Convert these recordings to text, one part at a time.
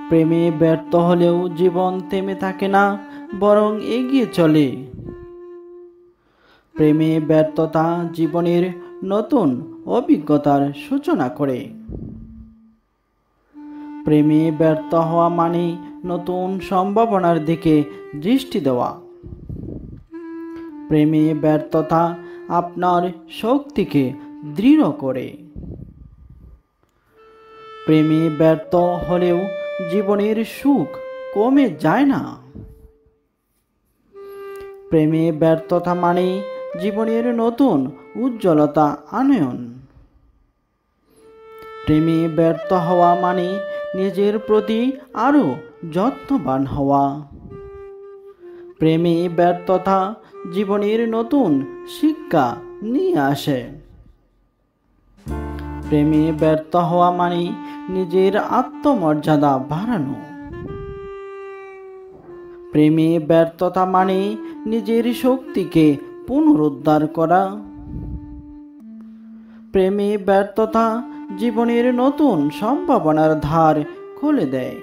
প্রেমে ব্যর্থ হলেও জীবন থেমে থাকে না, বরং এগিয়ে চলে। প্রেমে ব্যর্থতা জীবনের নতুন অভিজ্ঞতার সূচনা করে। প্রেমে ব্যর্থ হওয়া মানে নতুন সম্ভাবনার দিকে দৃষ্টি দেওয়া। প্রেমে ব্যর্থতা আপনার শক্তিকে দৃঢ় করে। প্রেমে ব্যর্থ হলেও জীবনের সুখ কমে যায় না। প্রেমে ব্যর্থতা মানে জীবনের নতুন উজ্জ্বলতা আনয়ন। প্রেমে ব্যর্থ হওয়া মানে নিজের প্রতি আরও যত্নবান হওয়া। প্রেমে ব্যর্থতা জীবনের নতুন শিক্ষা নিয়ে আসে। প্রেমে ব্যর্থ হওয়া মানে নিজের আত্মমর্যাদা বাড়ানো। প্রেমে ব্যর্থতা মানে নিজের শক্তিকে পুনরুদ্ধার করা। প্রেমে ব্যর্থতা জীবনের নতুন সম্ভাবনার দ্বার খুলে দেয়।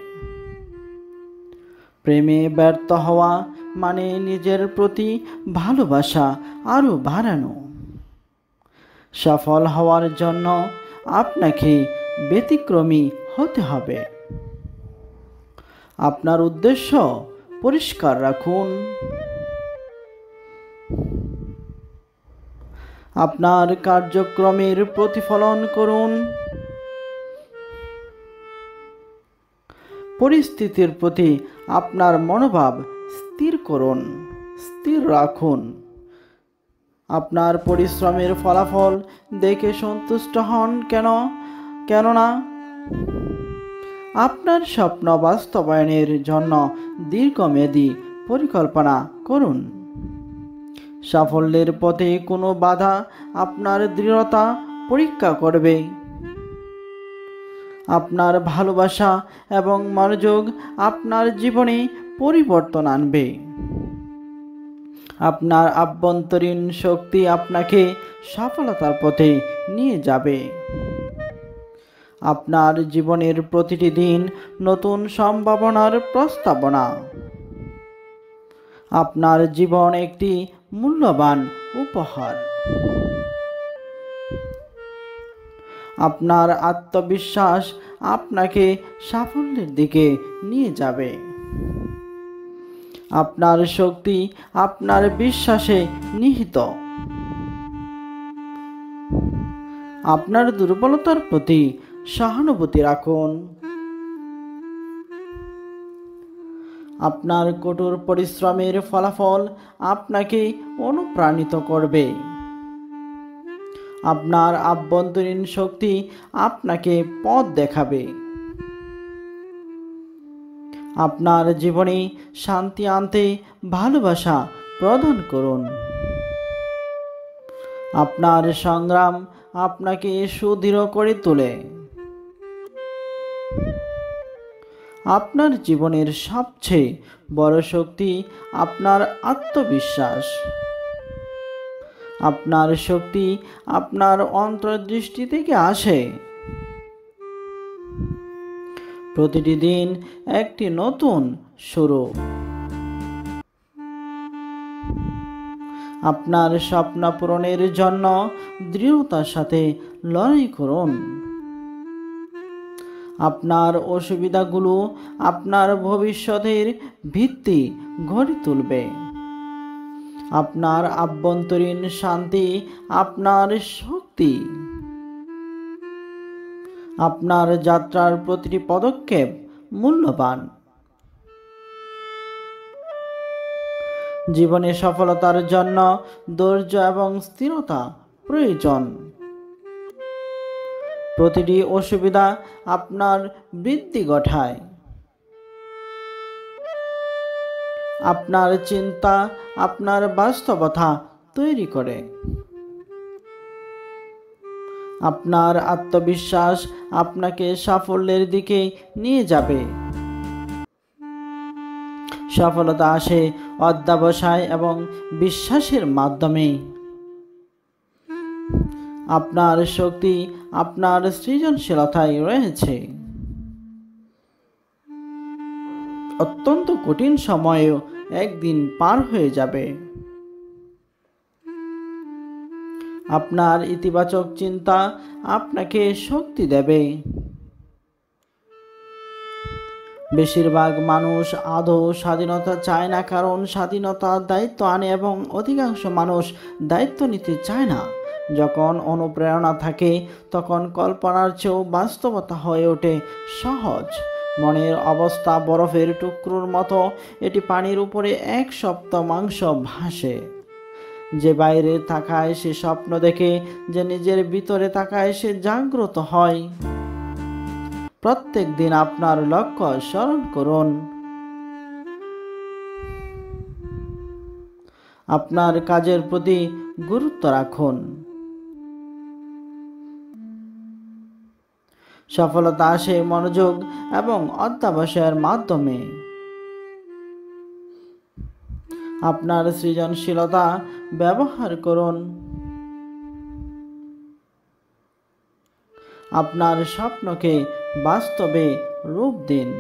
প্রেমে ব্যর্থ হওয়া মানে নিজের প্রতি ভালোবাসা আরও বাড়ানো। সফল হওয়ার জন্য আপনাকে ব্যতিক্রমী হতে হবে। আপনার উদ্দেশ্য পরিষ্কার রাখুন। আপনার কার্যক্রমের প্রতিফলন করুন। পরিস্থিতির প্রতি আপনার মনোভাব স্থির রাখুন। আপনার পরিশ্রমের ফলাফল দেখে সন্তুষ্ট হন কেননা আপনার স্বপ্ন বাস্তবায়নের জন্য দীর্ঘমেয়াদী পরিকল্পনা করুন। সাফল্যের পথে কোনো বাধা আপনার দৃঢ়তা পরীক্ষা করবে। আপনার ভালোবাসা এবং মনোযোগ আপনার জীবনে পরিবর্তন আনবে। আপনার আভ্যন্তরীণ শক্তি আপনাকে সফলতার পথে নিয়ে যাবে। আপনার জীবনের প্রতিটি দিন নতুন সম্ভাবনার প্রস্তাবনা। আপনার জীবন একটি মূল্যবান উপহার। আপনার আত্মবিশ্বাস আপনাকে সাফল্যের দিকে নিয়ে যাবে। আপনার শক্তি আপনার বিশ্বাসে নিহিত। আপনার দুর্বলতার প্রতি সহানুভূতি রাখুন। আপনার কঠোর পরিশ্রমের ফলাফল আপনাকে অনুপ্রাণিত করবে। আপনার আভ্যন্তরীণ শক্তি আপনাকে পথ দেখাবে। আপনার জীবনে শান্তি আনতে ভালোবাসা প্রদান করুন। আপনার সংগ্রাম আপনাকে সুদৃঢ় করে তোলে। আপনার জীবনের সবচেয়ে বড় শক্তি আপনার আত্মবিশ্বাস। আপনার শক্তি আপনার অন্তর্দৃষ্টি থেকে আসে। প্রতিটি দিন একটি নতুন শুরু। আপনার স্বপ্ন পূরণের জন্য দৃঢ়তার সাথে লড়াই করুন। আপনার অসুবিধাগুলো আপনার ভবিষ্যতের ভিত্তি গড়ে তুলবে। আপনার আভ্যন্তরীণ শান্তি আপনার শক্তি। আপনার যাত্রার প্রতিটি পদক্ষেপ মূল্যবান। জীবনে সফলতার জন্য ধৈর্য এবং স্থিরতা প্রয়োজন। প্রতিটি অসুবিধা আপনার বৃদ্ধি ঘটায়। আপনার চিন্তা আপনার বাস্তবতা তৈরি করে। আপনার আত্মবিশ্বাস আপনাকে সাফল্যের দিকে নিয়ে যাবে। সফলতা আসে অধ্যবসায় এবং বিশ্বাসের মাধ্যমে। আপনার শক্তি আপনার সৃজনশীলতায় রয়েছে। অত্যন্ত কঠিন সময়ও একদিন পার হয়ে যাবে। আপনার ইতিবাচক চিন্তা আপনাকে শক্তি দেবে। বেশিরভাগ মানুষ আদৌ স্বাধীনতা চায় না, কারণ স্বাধীনতা দায়িত্ব আনে এবং অধিকাংশ মানুষ দায়িত্ব নিতে চায় না। যখন অনুপ্রেরণা থাকে তখন কল্পনার চেয়েও বাস্তবতা হয়ে ওঠে সহজ। মনের অবস্থা বরফের টুকরোর মতো, এটি পানির উপরে এক সপ্তাহ মাংস ভাসে। যে বাইরে তাকায় সে স্বপ্ন দেখে, যে নিজের ভিতরে তাকায় সে জাগ্রত হয়। প্রত্যেক দিন আপনার লক্ষ্য স্মরণ করুন। আপনার কাজের প্রতি গুরুত্ব রাখুন। সফলতা আসে মনোযোগ এবং অধ্যবসায়ের মাধ্যমে। আপনার সৃজনশীলতা ব্যবহার করুন। আপনার স্বপ্নকে বাস্তবে রূপ দিন।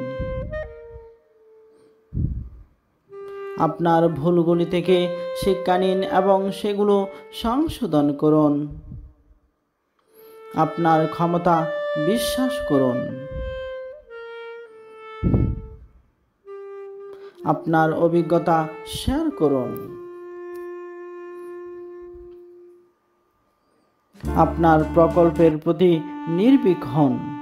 আপনার ভুলগুলি থেকে শিক্ষা নিন এবং সেগুলো সংশোধন করুন। আপনার ক্ষমতা বিশ্বাস করুন। আপনার অভিজ্ঞতা শেয়ার করুন। আপনার প্রকল্পের প্রতি নির্ভীক হন।